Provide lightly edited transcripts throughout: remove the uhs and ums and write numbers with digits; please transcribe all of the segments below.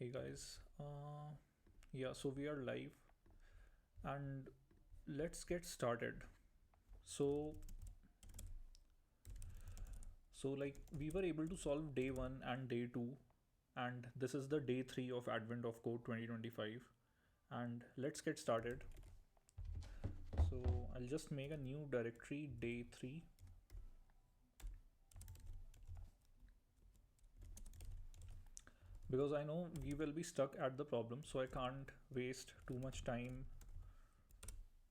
Hey guys, yeah, so we are live and let's get started. So, like we were able to solve day one and day two, and this is the day three of Advent of Code 2025. And let's get started. So, I'll just make a new directory day three because I know we will be stuck at the problem, so I can't waste too much time,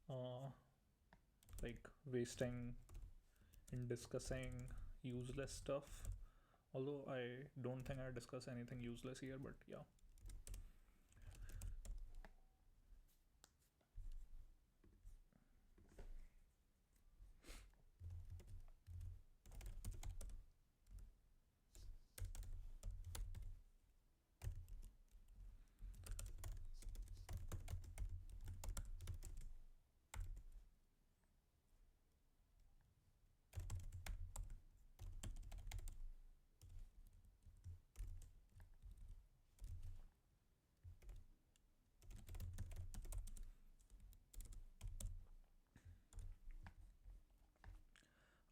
uh, like wasting in discussing useless stuff. Although I don't think I discuss anything useless here, but yeah.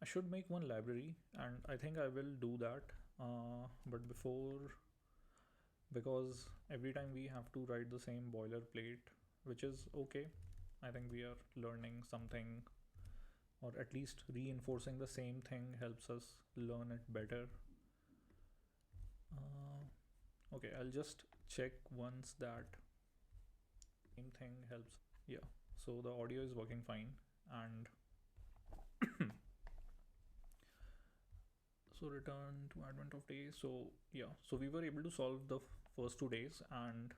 I should make one library and I think I will do that. But before, because every time we have to write the same boilerplate, which is okay. I think we are learning something, or at least reinforcing the same thing helps us learn it better. Uh, okay, I'll just check once that same thing helps. Yeah, so the audio is working fine. And so return to advent of days. So yeah, so we were able to solve the first 2 days, and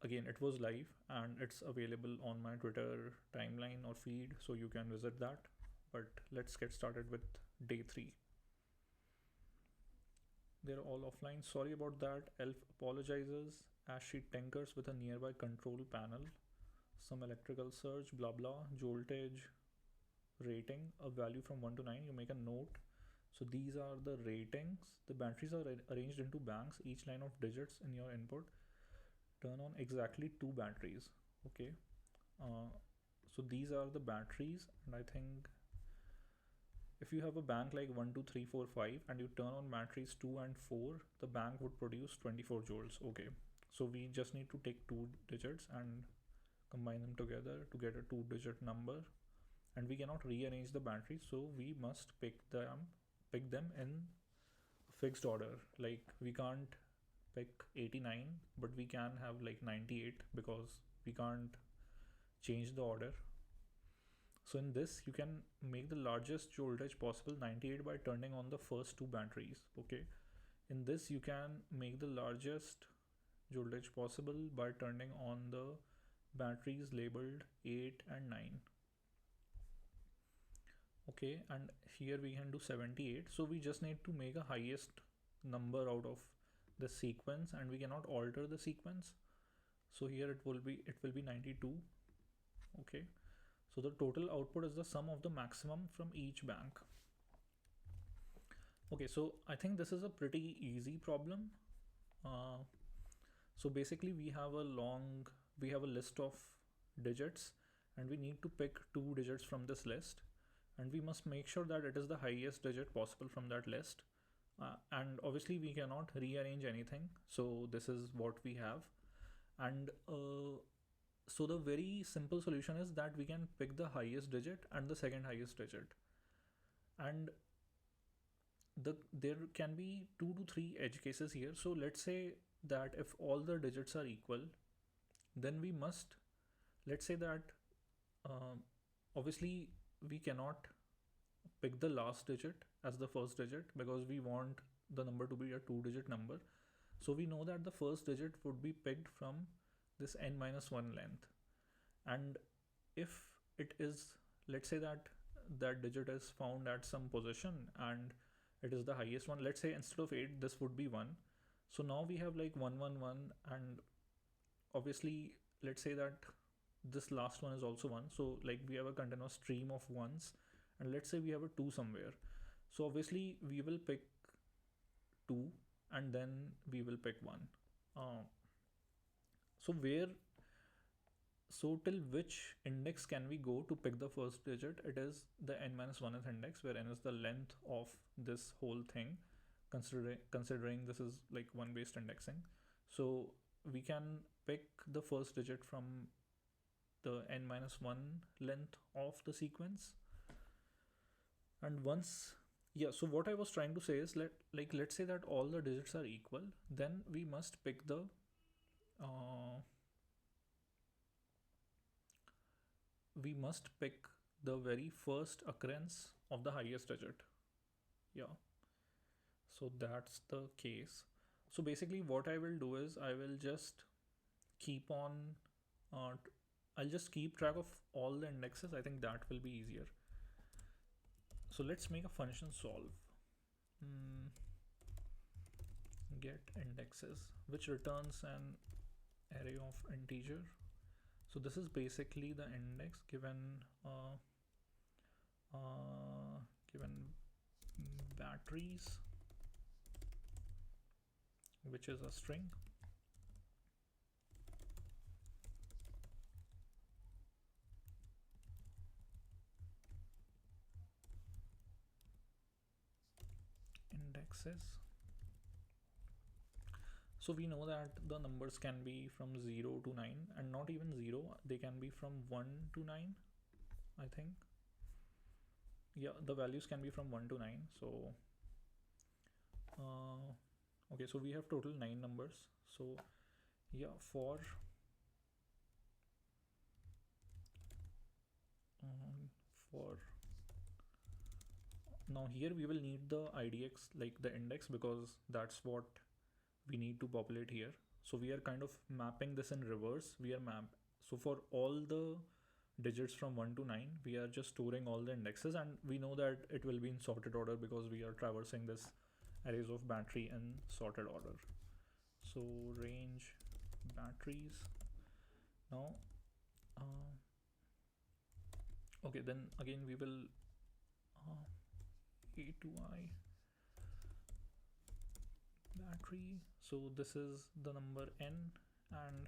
again it was live and it's available on my Twitter timeline or feed, so you can visit that. But let's get started with day three. They're all offline. Sorry about that. Elf apologizes as she tinkers with a nearby control panel. Some electrical surge, blah blah, voltage rating, a value from 1 to 9. You make a note. So these are the ratings. The batteries are arranged into banks. Each line of digits in your input turn on exactly two batteries. Okay. Uh, so these are the batteries, and I think if you have a bank like 1, 2, 3, 4, 5, and you turn on batteries 2 and 4, the bank would produce 24 joules. Okay. So we just need to take two digits and combine them together to get a two-digit number. And we cannot rearrange the batteries, so we must pick them in fixed order. Like we can't pick 89, but we can have like 98 because we can't change the order. So in this you can make the largest voltage possible, 98, by turning on the first two batteries. Okay, in this you can make the largest voltage possible by turning on the batteries labeled 8 and 9. Okay, and here we can do 78. So we just need to make a highest number out of the sequence, and we cannot alter the sequence. So here it will be 92. Okay, so the total output is the sum of the maximum from each bank. Okay, so I think this is a pretty easy problem. uh, so basically we have a list of digits, and we need to pick two digits from this list, and we must make sure that it is the highest digit possible from that list. And obviously we cannot rearrange anything, so this is what we have. And so the very simple solution is that we can pick the highest digit and the second highest digit, and there can be 2 to 3 edge cases here. So let's say that if all the digits are equal, then we must, let's say that um, obviously we cannot pick the last digit as the first digit because we want the number to be a two-digit number. So we know that the first digit would be picked from this n minus 1 length. And if it is, let's say that that digit is found at some position and it is the highest one, let's say instead of 8 this would be 1. So now we have like 111, and obviously let's say that this last one is also 1. So like we have a continuous stream of ones, and let's say we have a 2 somewhere. So obviously we will pick 2 and then we will pick 1. uh, so where so till which index can we go to pick the first digit? It is the n minus 1th index, where n is the length of this whole thing, considering this is like one based indexing. So we can pick the first digit from the n minus 1 length of the sequence. And once, yeah, so what I was trying to say is, let's say that all the digits are equal, then we must pick the uh, we must pick the very first occurrence of the highest digit. Yeah, so that's the case. So basically what I will do is I will just keep on uh, I'll just keep track of all the indexes. I think that will be easier. So let's make a function solve. mm, Get indexes, which returns an array of integer. So this is basically the index uh, given batteries, which is a string. Indexes. So we know that the numbers can be from 0 to 9, and not even 0, they can be from 1 to 9, I think. Yeah, the values can be from 1 to 9. So okay, so we have total 9 numbers. So yeah, for now here we will need the idx, like the index, because that's what we need to populate here. So we are kind of mapping this in reverse. So for all the digits from 1 to 9, we are just storing all the indexes, and we know that it will be in sorted order because we are traversing this arrays of battery in sorted order. So range batteries. Now okay, then again we will a to I battery. So this is the number n, and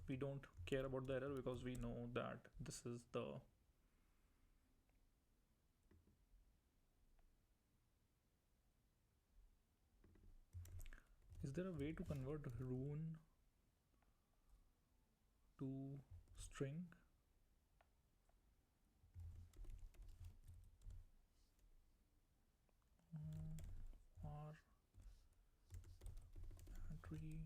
we don't care about the error because we know that this is the is there a way to convert rune to string? Or battery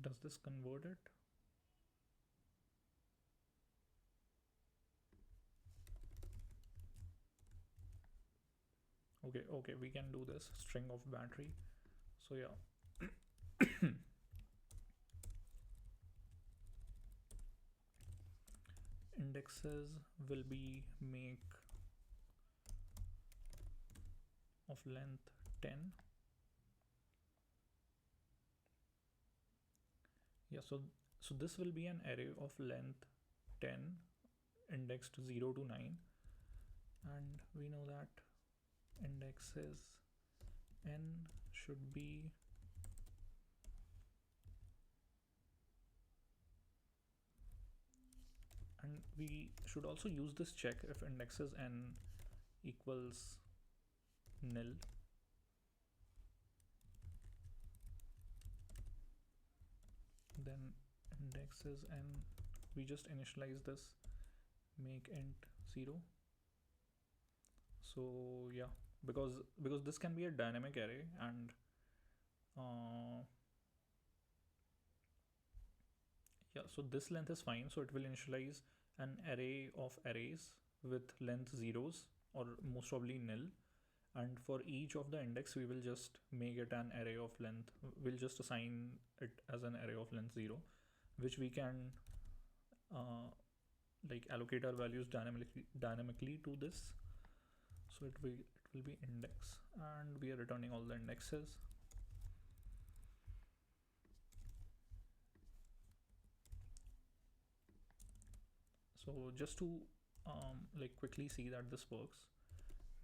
does this convert it? Okay, we can do this string of battery. So yeah, indexes will be make of length 10. Yeah, so this will be an array of length 10 indexed 0 to 9, and we know that indexes n should be and we should also use this check if indexes n equals nil. Then indexes n, we just initialize this, make int 0. So yeah, because this can be a dynamic array, and yeah, so this length is fine. So it will initialize an array of arrays with length zeros, or most probably nil, and for each of the index we will just make it an array of length. We'll just assign it as an array of length 0, which we can like allocate our values dynamically to this. So it will be index, and we are returning all the indexes. So just to like quickly see that this works.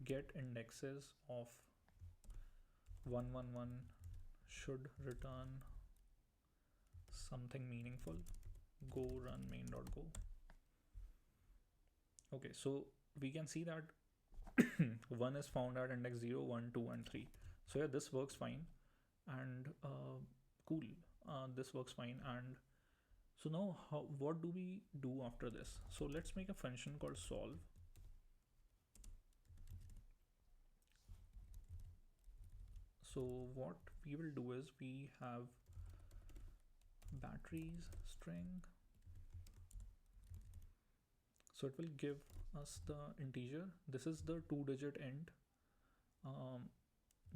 Get indexes of 111 should return something meaningful. Go run main.go. Okay, so we can see that 1 is found at index 0, 1, 2, and 3. So yeah, this works fine. And cool, this works fine. And so now what do we do after this? So let's make a function called solve. So what we will do is we have batteries string. So it will give us the integer. This is the 2-digit int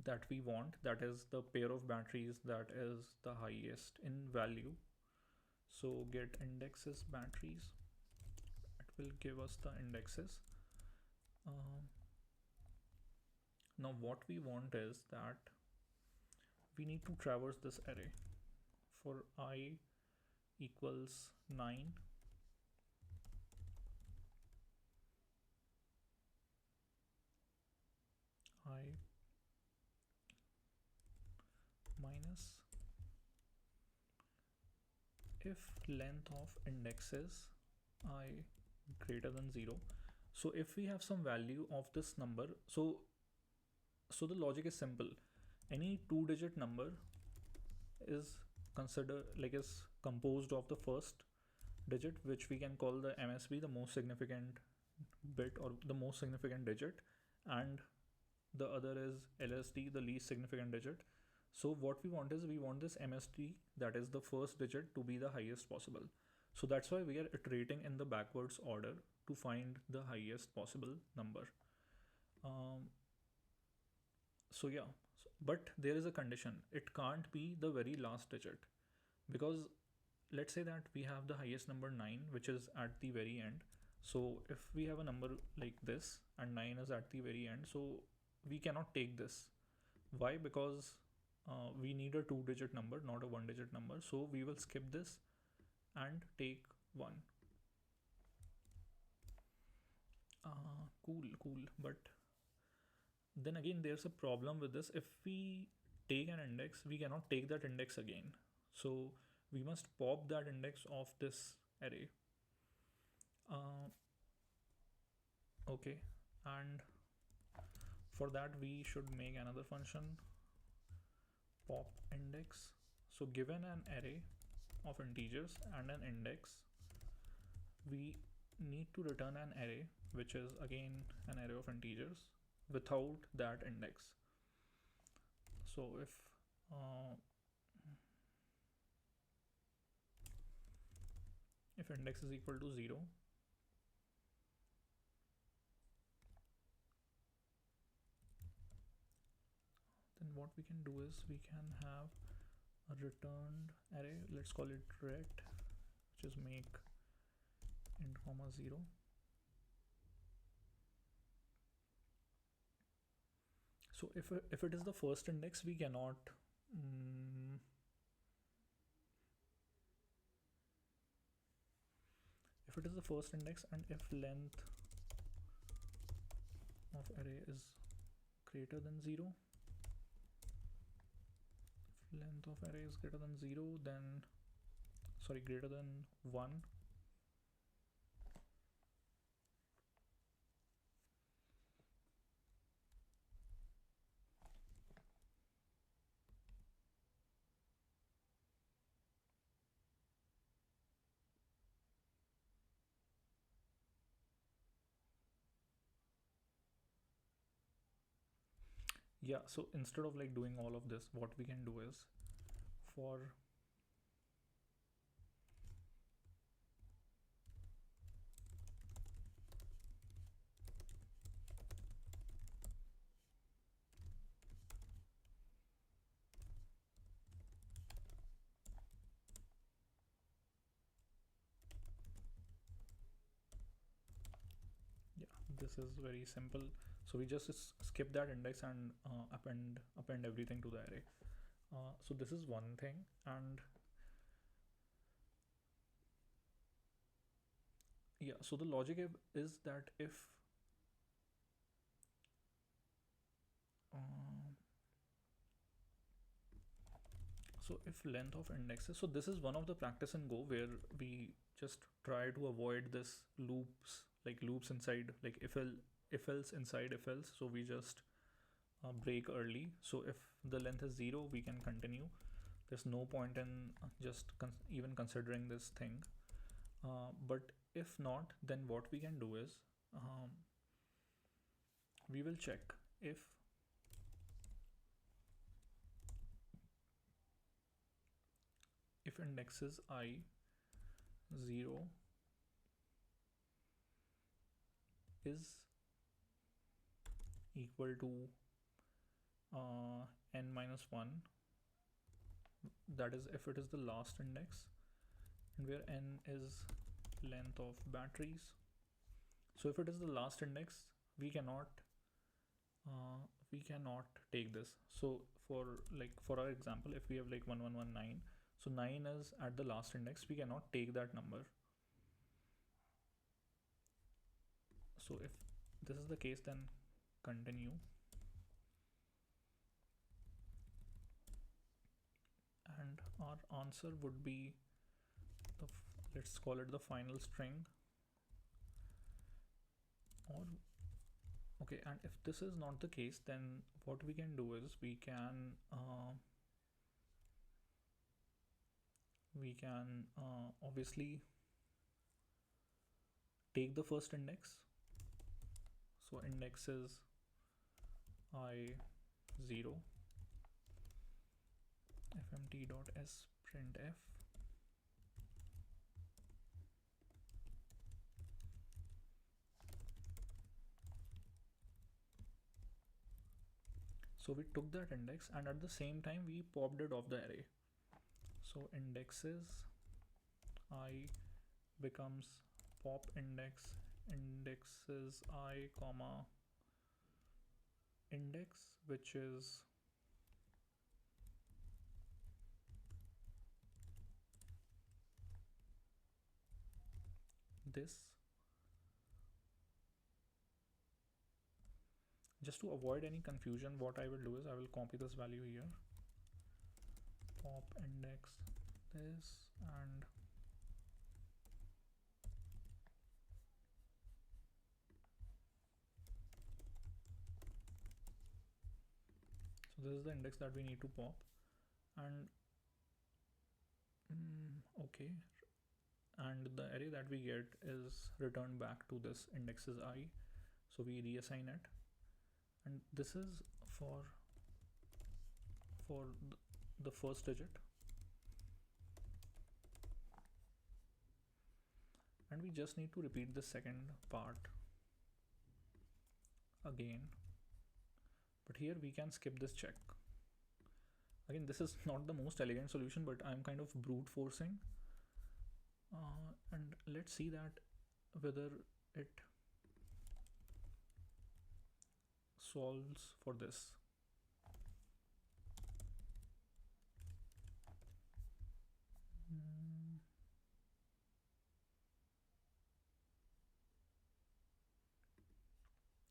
that we want. That is the pair of batteries that is the highest in value. So get indexes batteries. It will give us the indexes. Now what we want is that we need to traverse this array. For I equals 9, I minus if length of indexes I greater than 0. So if we have some value of this number, so the logic is simple. Any 2-digit number is composed of the first digit, which we can call the MSB, the most significant bit or the most significant digit, and the other is LSD, the least significant digit. So what we want is we want this MSD, that is the first digit, to be the highest possible. So that's why we are iterating in the backwards order to find the highest possible number. So yeah, but there is a condition. It can't be the very last digit, because let's say that we have the highest number 9, which is at the very end. So if we have a number like this and 9 is at the very end, so we cannot take this. Why? Because we need a 2-digit number, not a 1-digit number. So we will skip this and take 1. Cool. But then again, there's a problem with this. If we take an index, we cannot take that index again. So we must pop that index of this array. Okay, and for that we should make another function, pop index. So given an array of integers and an index, we need to return an array which is again an array of integers without that index. So if index is equal to 0, then what we can do is we can have a returned array. Let's call it ret, which is make int comma 0. So if it is the first index, we cannot if it is the first index, and if length of array is greater than 0, if length of array is greater than 0, then greater than 1, yeah. So instead of like doing all of this, what we can do is for this is very simple. So we just skip that index and append everything to the array. So this is one thing. And Yeah, so the logic is that if um, so if length of indexes, so this is one of the practice in Go where we just try to avoid this loops, like loops inside, like if else inside if else. So we just break early. So if the length is 0, we can continue. There's no point in just even considering this thing. But if not, then what we can do is we will check if indexes I 0 is equal to n minus 1, that is if it is the last index, and where n is length of batteries. So if it is the last index, we cannot take this. So for for our example, if we have like 1119, so 9 is at the last index, we cannot take that number. So if this is the case, then continue, and our answer would be let's call it the final string. Or okay, and if this is not the case, then what we can do is we can obviously take the first index. So index is I 0 fmt.s printf. So we took that index, and at the same time we popped it off the array. So indexes I becomes pop indexes I comma index, which is this. Just to avoid any confusion, what I will do is I will copy this value here, pop index this, and so this is the index that we need to pop. And okay, and the array that we get is returned back to this indexes I. So we reassign it, and this is for the first digit, and we just need to repeat the second part again. But here we can skip this check. Again, this is not the most elegant solution, but I'm kind of brute forcing, and let's see that whether it solves for this.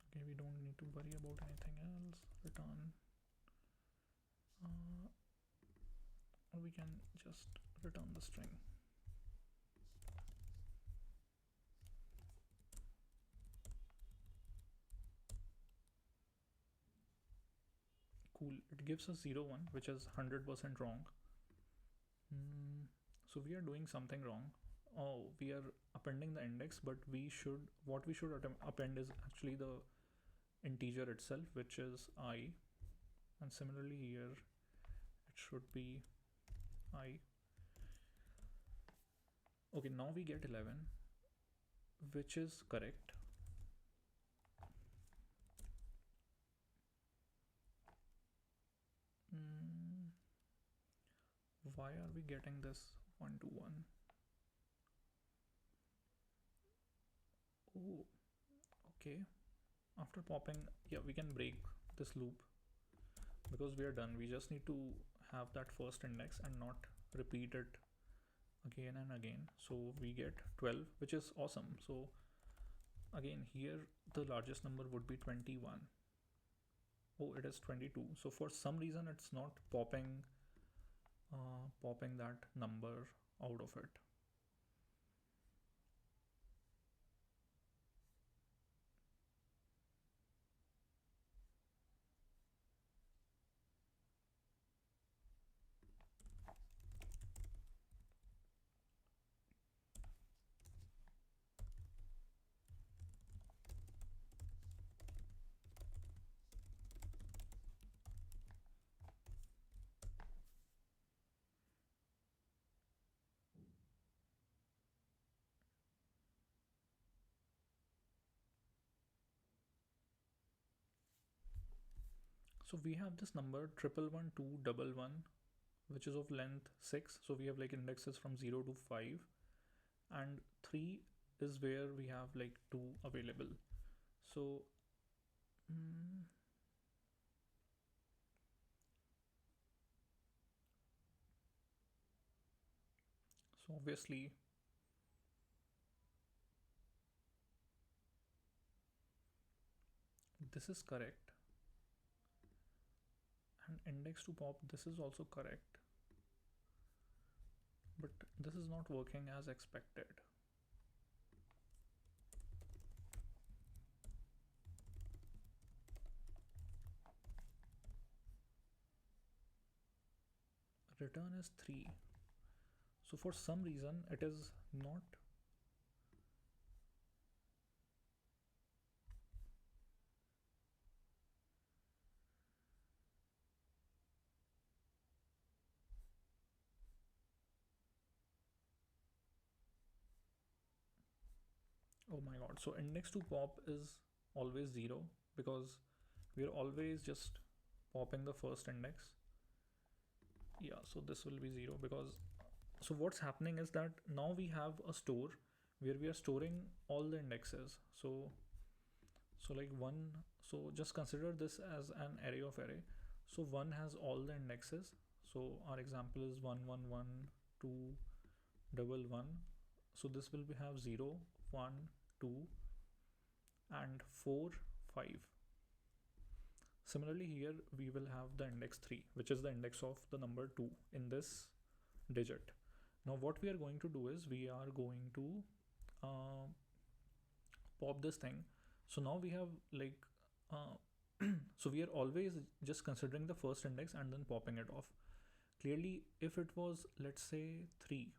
Okay, we don't need to worry about anything else. Return, or we can just return the string. Cool, it gives us 0 1, which is 100% wrong. So we are doing something wrong. Oh, we are appending the index, but what we should append is actually the integer itself, which is I, and similarly here it should be I. Okay, now we get 11, which is correct. Why are we getting this 1 to 1? Oh, okay. After popping, yeah, we can break this loop because we are done. We just need to have that first index and not repeat it again and again. So we get 12, which is awesome. So again here the largest number would be 21. Oh, it is 22. So for some reason it's not popping that number out of it. So we have this number 111 which is of length 6. So we have like indexes from 0 to 5, and 3 is where we have like 2 available. So mm, so obviously this is correct, and index to pop, this is also correct, but this is not working as expected. Return is 3. So for some reason it is not. Oh my god. So index to pop is always 0 because we're always just popping the first index. Yeah, so this will be 0 because so what's happening is that now we have a store where we are storing all the indexes. So like 1, so just consider this as an array of array. So 1 has all the indexes. So our example is 1 1 1 2 double 1. So this will be have 0 1 2 and 4 5. Similarly here we will have the index 3, which is the index of the number 2 in this digit. Now what we are going to do is we are going to uh, pop this thing. So now we have like so we are always just considering the first index and then popping it off. Clearly if it was, let's say, 3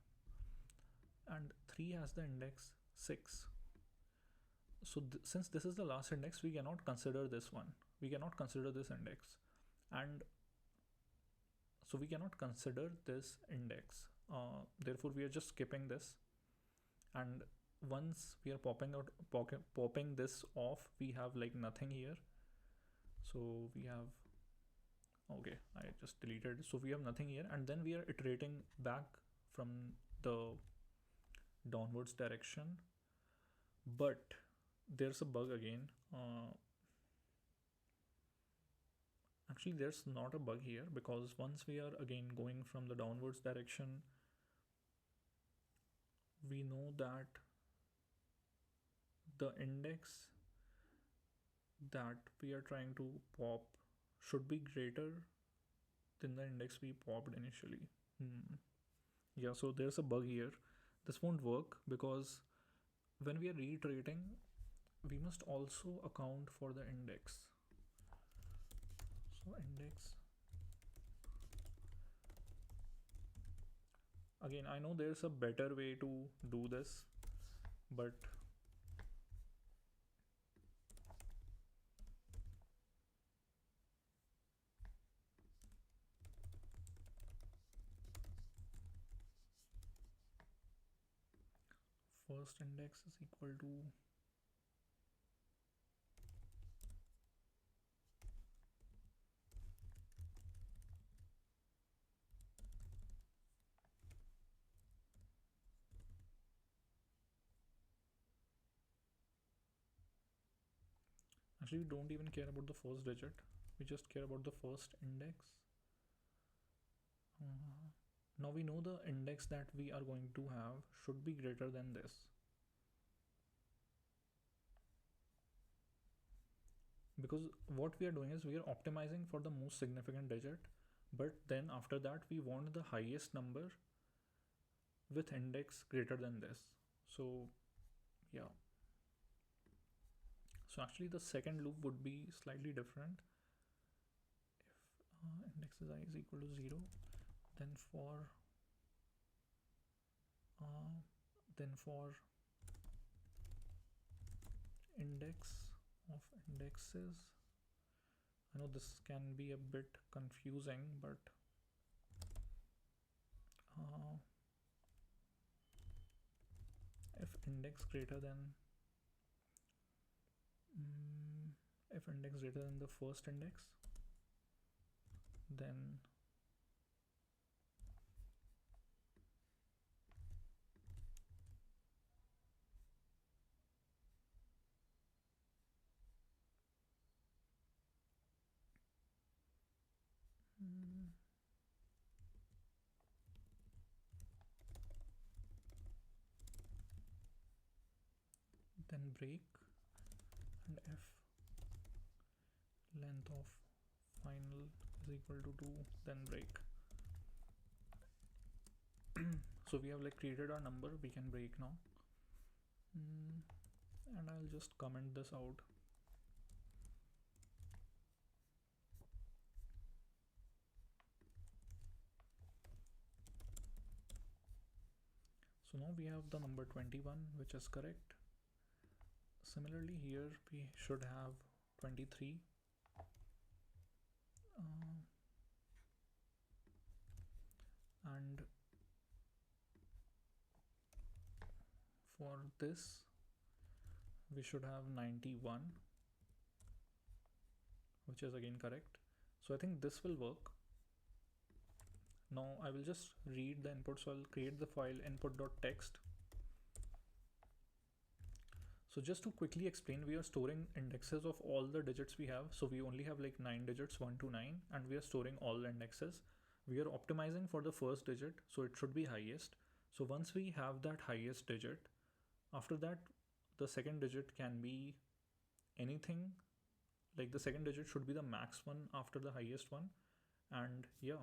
and 3 has the index 6, so since this is the last index, we cannot consider this one, we cannot consider this index, and so we cannot consider this index. Therefore we are just skipping this, and once we are popping this off, we have like nothing here. So we have, okay, I just deleted it. So we have nothing here, and then we are iterating back from the downwards direction, but there's a bug again. Actually there's not a bug here, because once we are again going from the downwards direction, we know that the index that we are trying to pop should be greater than the index we popped initially. Yeah, so there's a bug here. This won't work because when we are reiterating, we must also account for the index. So index, again I know there's a better way to do this, but first index is equal to, actually we don't even care about the first digit, we just care about the first index. Now we know the index that we are going to have should be greater than this, because what we are doing is we are optimizing for the most significant digit, but then after that we want the highest number with index greater than this. So yeah, so actually the second loop would be slightly different. If index is I is equal to 0, then for uh, index of indexes, I know this can be a bit confusing, but uh, if index greater than if index greater than the first index, then break, and if length of final is equal to 2, then break. So we have like created our number, we can break now. And I'll just comment this out. So now we have the number 21, which is correct. Similarly here we should have 23. And for this we should have 91, which is again correct. So I think this will work. Now I will just read the input, so I'll create the file input.txt. So just to quickly explain, we are storing indexes of all the digits we have. So we only have like 9 digits, 1 to 9, and we are storing all the indexes. We are optimizing for the first digit, so it should be highest. So once we have that highest digit, after that the second digit can be anything, like the second digit should be the max one after the highest one, and yeah,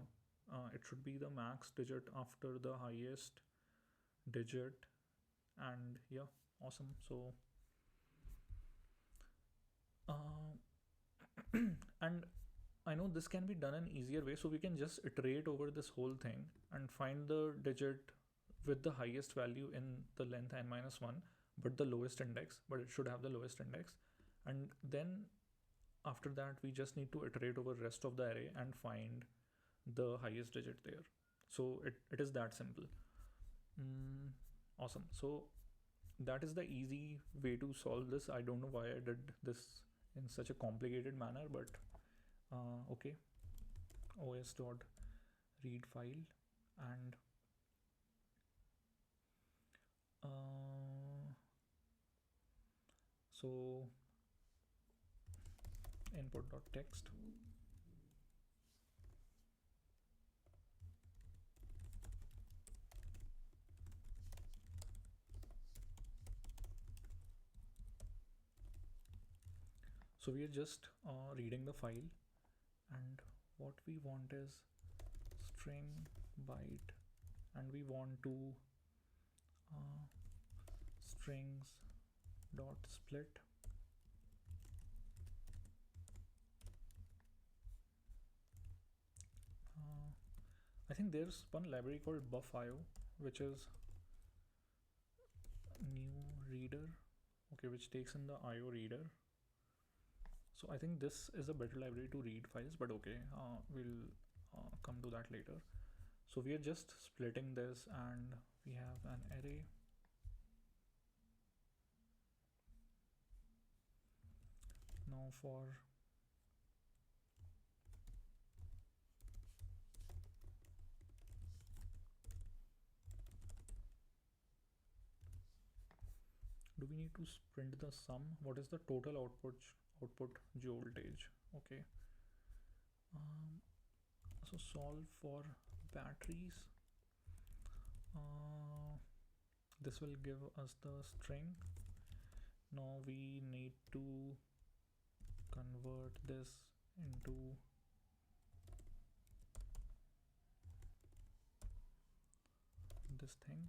it should be the max digit after the highest digit, and yeah, awesome. So and I know this can be done in easier way, so we can just iterate over this whole thing and find the digit with the highest value in the length n minus 1, but the lowest index, but it should have the lowest index. And then after that we just need to iterate over rest of the array and find the highest digit there. So it is that simple. Awesome. So that is the easy way to solve this. I don't know why I did this in such a complicated manner, but okay. os.read file, and so input.txt. So we are just reading the file, and what we want is string byte, and we want to strings dot split. I think there's one library called buff.io, which is new reader, okay, which takes in the IO reader. So I think this is a better library to read files, but okay, we'll come to that later. So we are just splitting this, and we have an array. Now for do we need to print the sum? What is the total output voltage? Okay. So solve for batteries. uh, this will give us the string. Now we need to convert this into this thing.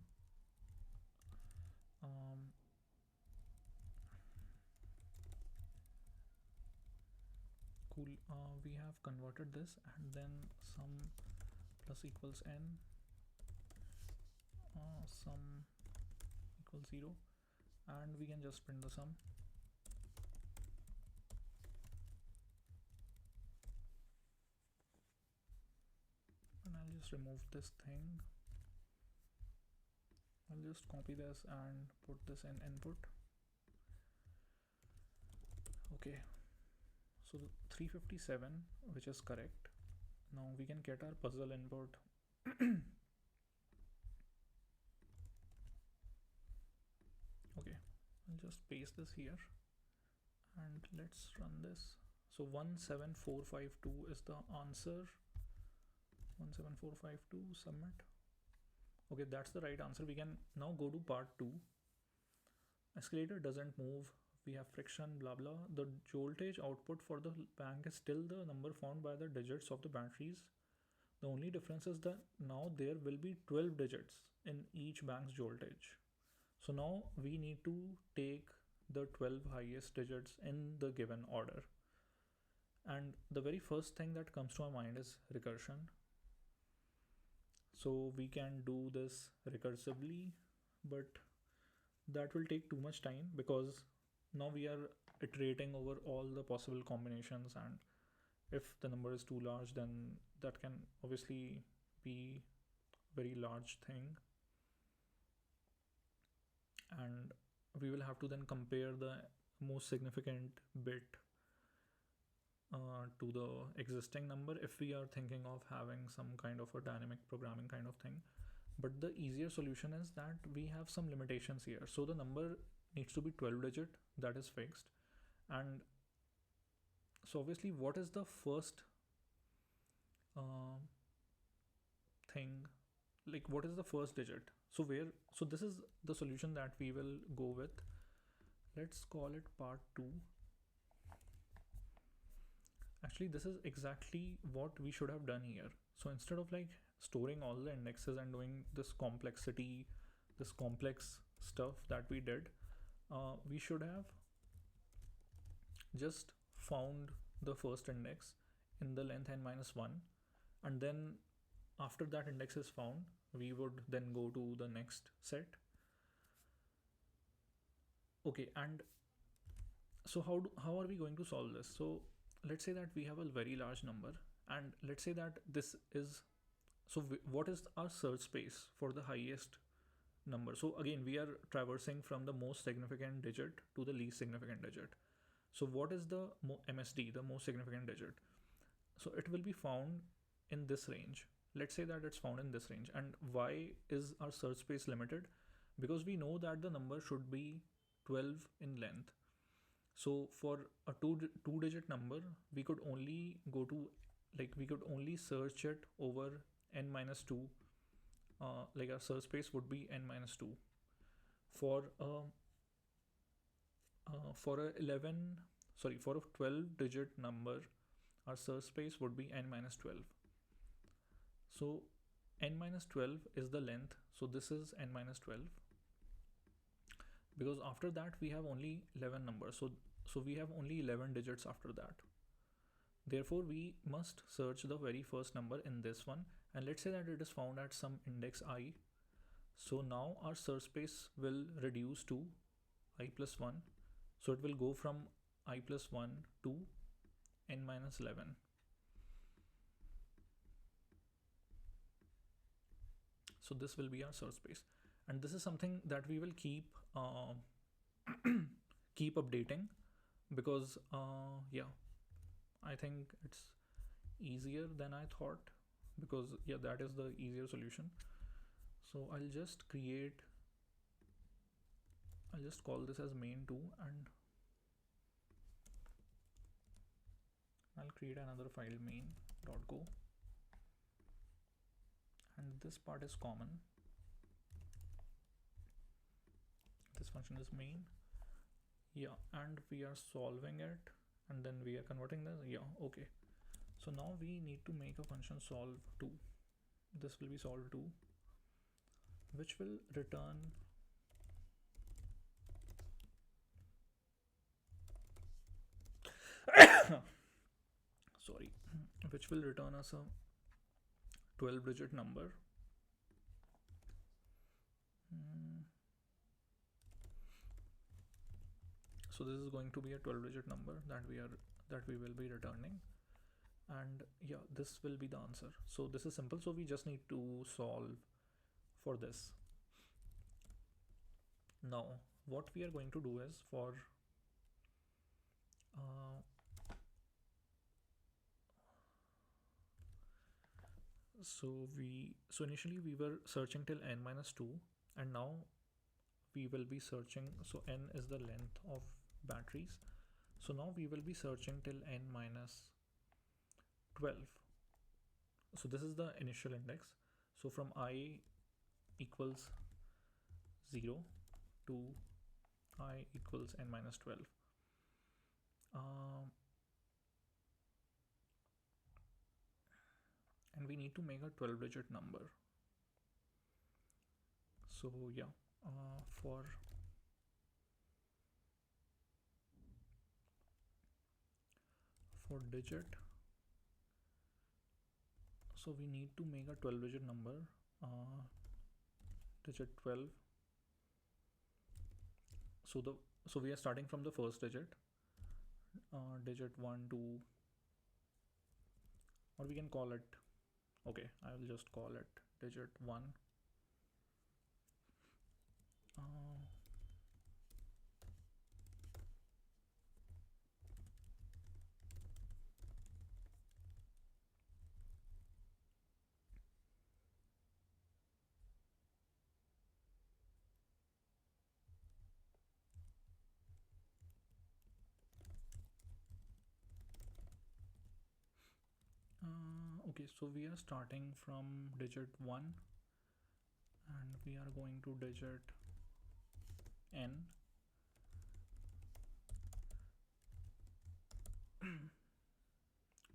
Cool. We have converted this, and then sum plus equals n, sum equals 0, and we can just print the sum. And I'll just remove this thing. I'll just copy this and put this in input. Okay, so 357, which is correct. Now we can get our puzzle input. Okay, I'll just paste this here and let's run this. So 17452 is the answer. 17452, submit. Okay, that's the right answer. We can now go to part 2. Escalator doesn't move. We have friction, blah blah. The voltage output for the bank is still the number found by the digits of the batteries. The only difference is that now there will be 12 digits in each bank's voltage. So now we need to take the 12 highest digits in the given order. And the very first thing that comes to our mind is recursion. So we can do this recursively, but that will take too much time because now we are iterating over all the possible combinations, and if the number is too large, then that can obviously be very large thing, and we will have to then compare the most significant bit to the existing number if we are thinking of having some kind of a dynamic programming kind of thing. But the easier solution is that we have some limitations here. So the number needs to be 12 digit, that is fixed. And so obviously what is the first thing, like what is the first digit? So this is the solution that we will go with. Let's call it part 2. Actually, this is exactly what we should have done here. So instead of like storing all the indexes and doing this complexity, this complex stuff that we did, we should have just found the first index in the length n-1, and then after that index is found, we would then go to the next set. Okay, and so how are we going to solve this? So let's say that we have a very large number, and let's say that this is, so what is our search space for the highest number? So again, we are traversing from the most significant digit to the least significant digit. So what is the MSD, the most significant digit? So it will be found in this range. Let's say that it's found in this range. And why is our search space limited? Because we know that the number should be 12 in length. So for a two digit number, we could only go to, like we could only search it over n-2. Like our search space would be n-2. For a 12 digit number, our search space would be n-12. So n-12 is the length. So this is n-12. Because after that we have only 11 numbers. So we have only 11 digits after that. Therefore, we must search the very first number in this one. And let's say that it is found at some index I. So now our search space will reduce to I plus 1. So it will go from I plus 1 to n-11. So this will be our search space. And this is something that we will keep keep updating, because yeah, I think it's easier than I thought, because yeah, that is the easier solution. So I'll just call this as main2, and I'll create another file, main.go, and this part is common. this function is main. Yeah, and we are solving it, and then we are converting this. Yeah, okay. So now we need to make a function solve2. This will be solve2, which will return sorry, which will return us a 12-digit number. So this is going to be a 12-digit number that we will be returning, and yeah, this will be the answer. So this is simple. So we just need to solve for this. Now what we are going to do is for so initially we were searching till n minus 2, and now we will be searching. So n is the length of batteries, so now we will be searching till n minus 12. So this is the initial index. So from I equals 0 to I equals n minus 12. And we need to make a 12-digit number. So yeah, for digit, so we need to make a 12-digit number, digit 12. So we are starting from the first digit, digit 1, 2, or we can call it, okay, I will just call it digit 1. Okay, so we are starting from digit 1 and we are going to digit n.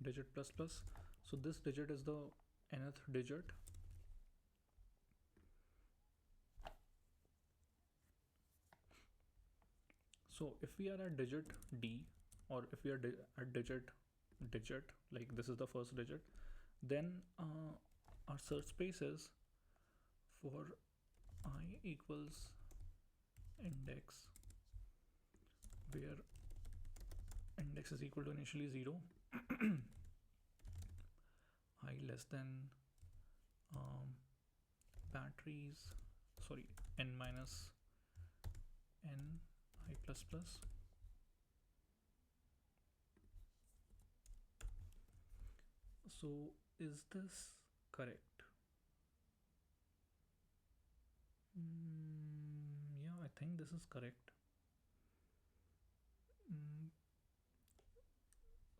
Digit plus plus. So this digit is the nth digit. So if we are at digit d, or if we are at digit like this is the first digit, then our search space is for I equals index, where index is equal to initially 0, I less than batteries, sorry, n minus n I plus plus. So is this correct? Yeah, I think this is correct.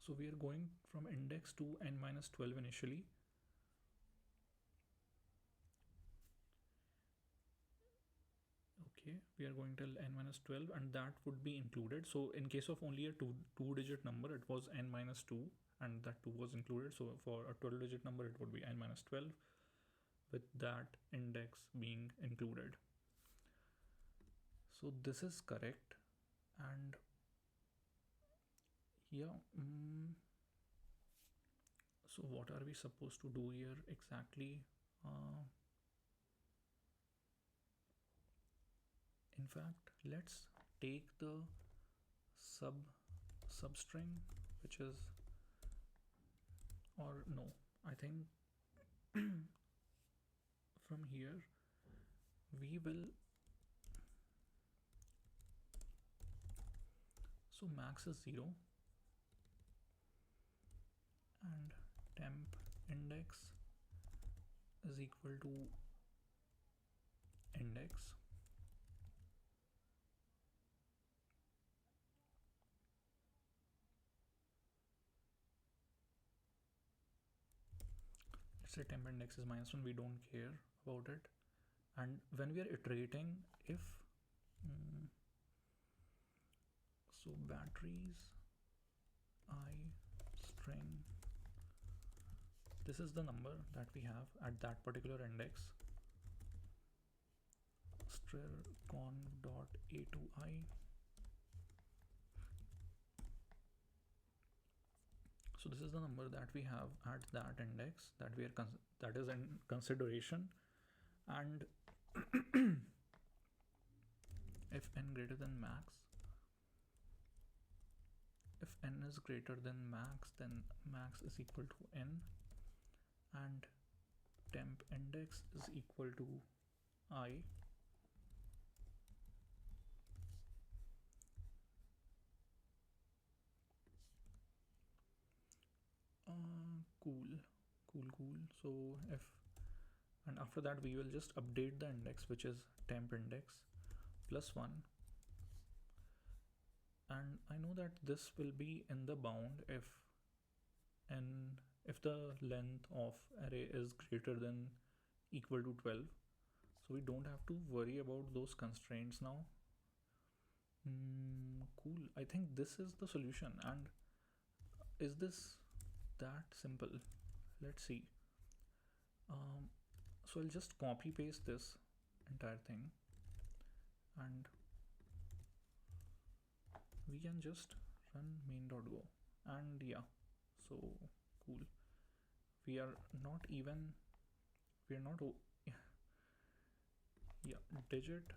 So we are going from index to n minus 12 initially. Okay, we are going till n minus 12, and that would be included. So in case of only a two digit number, it was n minus 2, and that 2 was included. So for a 12-digit number, it would be n minus 12 with that index being included. So this is correct. And yeah, so what are we supposed to do here exactly? In fact, let's take the substring, which is, or no, I think from here we will, so max is 0 and temp index is equal to index. Let's say temp index is -1, we don't care about it. And when we are iterating, if So batteries I string, this is the number that we have at that particular index. Str conv dot a to I. So this is the number that we have at that index that we are that is in consideration, and if n greater than max, if n is greater than max, then max is equal to n, and temp index is equal to I. Cool. So if, and after that we will just update the index, which is temp index +1, and I know that this will be in the bound if the length of array is greater than equal to 12, so we don't have to worry about those constraints now. Cool. I think this is the solution. And is this that simple? Let's see. So I'll just copy paste this entire thing, and we can just run main.go, and yeah, so cool. We are not yeah, digit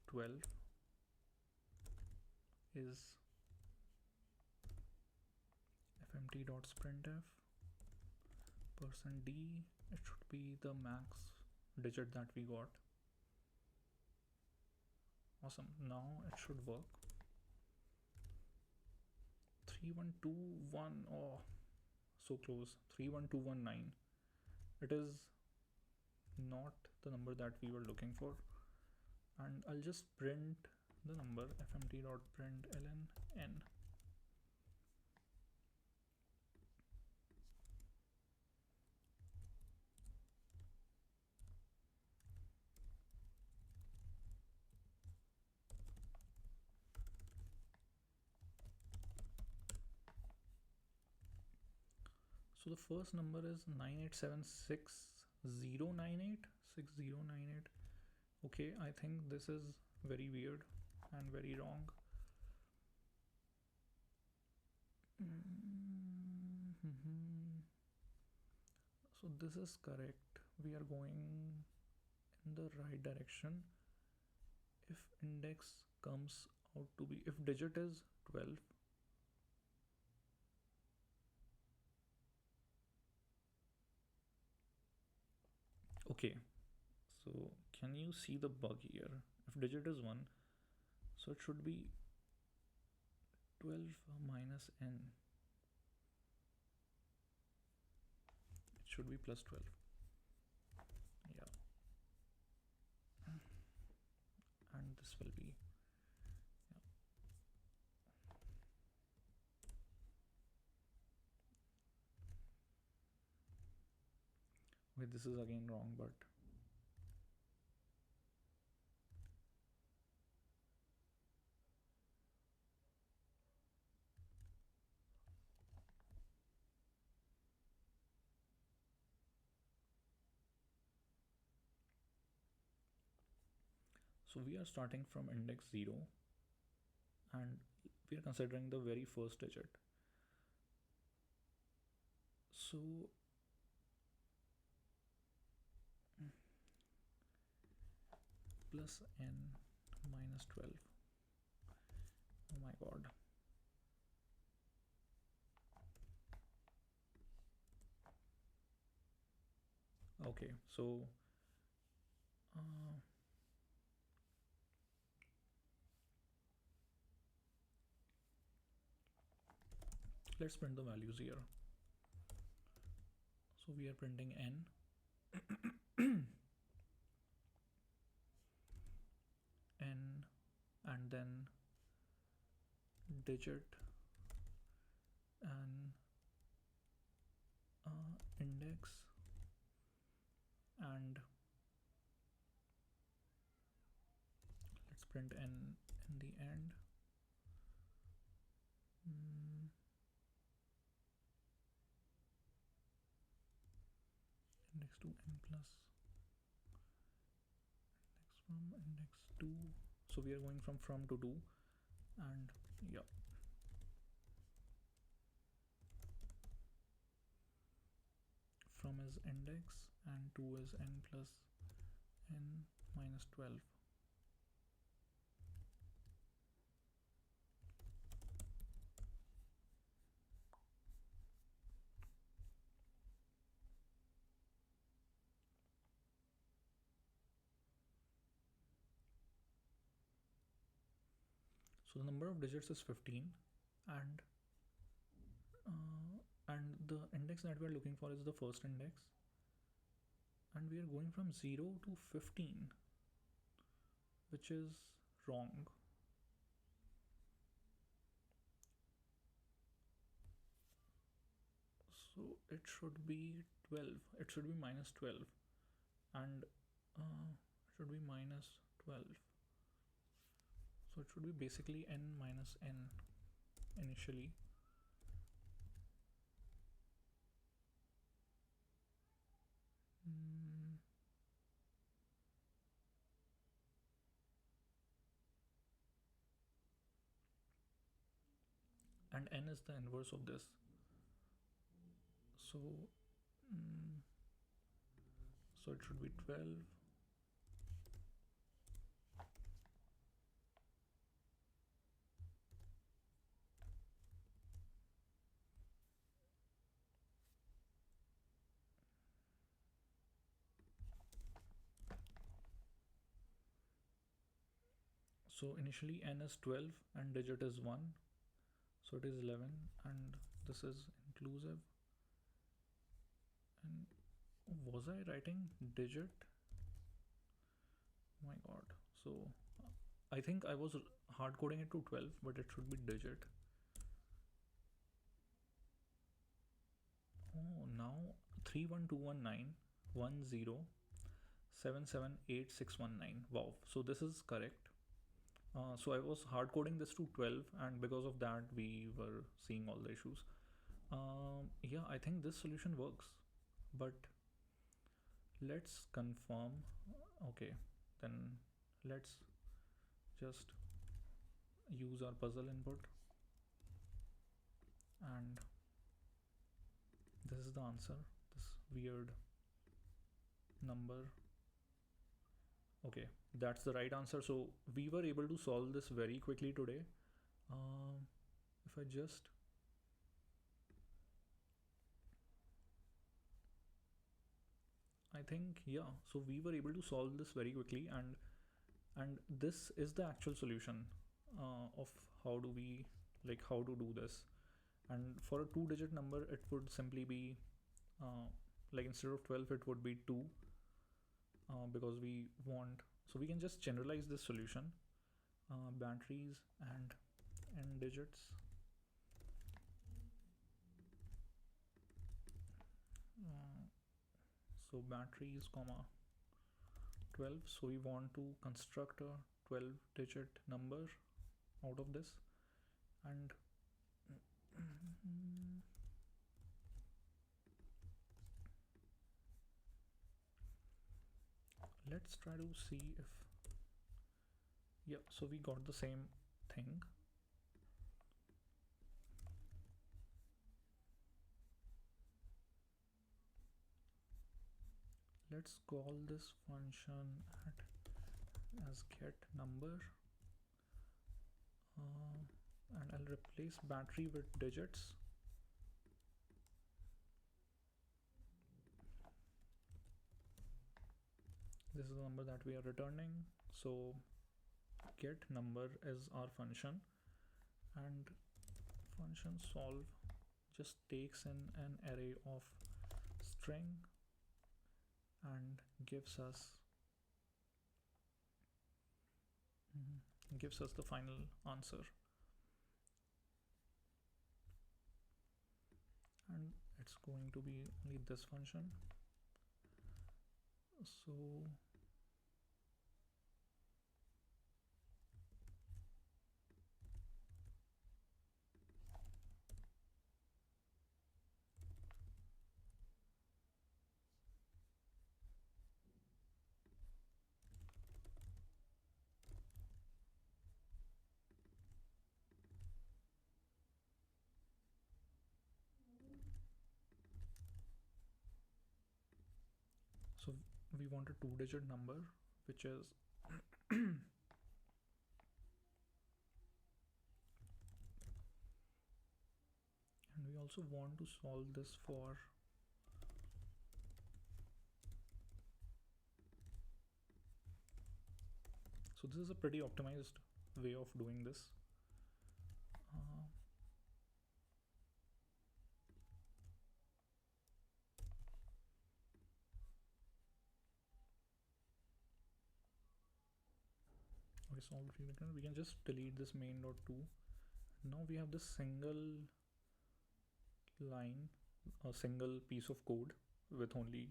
12 is fmt.sprintf %d. It should be the max digit that we got. Awesome. Now it should work. 3121. Oh, so close. 31219. It is not the number that we were looking for, and I'll just print the number fmt.println n. So the first number is 98766098. Okay, I think this is very weird and very wrong. So this is correct. We are going in the right direction. If index comes out to be, if digit is 12, okay, so can you see the bug here? If digit is 1, so it should be 12 minus n. It should be plus 12. Yeah. And this will be, yeah. Okay, this is again wrong, but so we are starting from index 0, and we are considering the very first digit. So plus n minus 12. Oh my god. Okay, so let's print the values here. So we are printing n n, and then digit and index, and let's print n in the end. index to n plus index from index to, so we are going from to 2, and yeah, from is index and 2 is n plus n minus 12. So the number of digits is 15, and the index that we are looking for is the first index, and we are going from 0 to 15, which is wrong. So it should be 12, it should be minus 12, and it should be minus 12. So it should be basically n minus n initially. And n is the inverse of this. So so it should be 12. So initially n is 12 and digit is 1, so it is 11, and this is inclusive. And was I writing digit? Oh my god. So I think I was hard coding it to 12, but it should be digit. Oh, now 3121910778619. Wow, so this is correct. So I was hard coding this to 12, and because of that we were seeing all the issues. Yeah, I think this solution works, but let's confirm. Okay, then let's just use our puzzle input, and this is the answer, this weird number. Okay, that's the right answer. So we were able to solve this very quickly today. If I just I think, yeah, so we were able to solve this very quickly, and this is the actual solution of how do we, like, how to do this. And for a 2-digit number it would simply be like instead of 12 it would be 2, because we want, so we can just generalize this solution, batteries and n digits. So batteries comma 12, so we want to construct a 12-digit number out of this, and let's try to see if, yeah, so we got the same thing. Let's call this function as get number, and I'll replace battery with digits. This is the number that we are returning. So get number is our function, and function solve just takes in an array of string and gives us the final answer, and it's going to be only this function. So we want a 2-digit number, which is and we also want to solve this for so this is a pretty optimized way of doing this. uh, okay, solve we can just delete this main.2. Now we have this single line, a single piece of code with only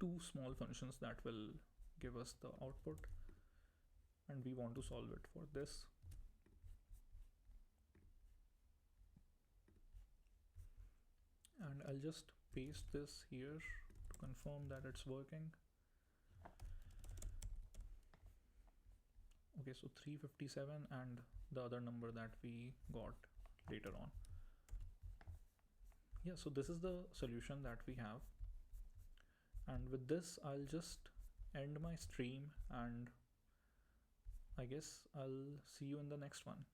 two small functions that will give us the output, and we want to solve it for this. And I'll just paste this here to confirm that it's working. Okay, so 357 and the other number that we got later on. Yeah, so this is the solution that we have. And with this, I'll just end my stream, and I guess I'll see you in the next one.